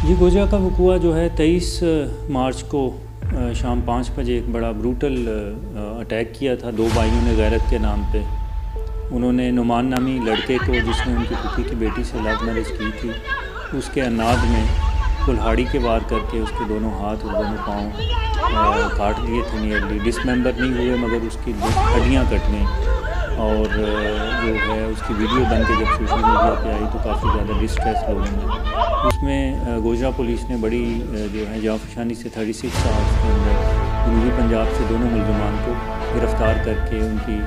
جی گوجرا کا وقوع جو ہے 23 مارچ کو شام 5 بجے ایک بڑا بروٹل اٹیک کیا تھا دو بھائیوں نے غیرت کے نام پہ۔ انہوں نے نعمان نامی لڑکے کو، جس نے ان کی پھوپھی کی بیٹی سے لو میرج کی تھی، اس کے اناد میں کلہاڑی کے وار کر کے اس کے دونوں ہاتھ اور دونوں پاؤں کاٹ دیے تھے۔ نیئرلی ڈسممبر نہیں ہوئے مگر اس کی ہڈیاں کٹ گئیں، اور جو ہے اس کی ویڈیو بن کے جب سوشل میڈیا پہ آئی تو کافی زیادہ ڈسٹریس لوگوں میں۔ اس میں گوجرا پولیس نے بڑی جو ہے جانفشانی سے 36 آورس کے اندر جنوبی پنجاب سے دونوں ملزمان کو گرفتار کر کے ان کی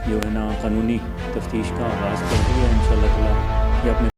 جو ہے نا قانونی تفتیش کا آغاز کر دیا ہے۔ انشاءاللہ تعالی یہ اپنے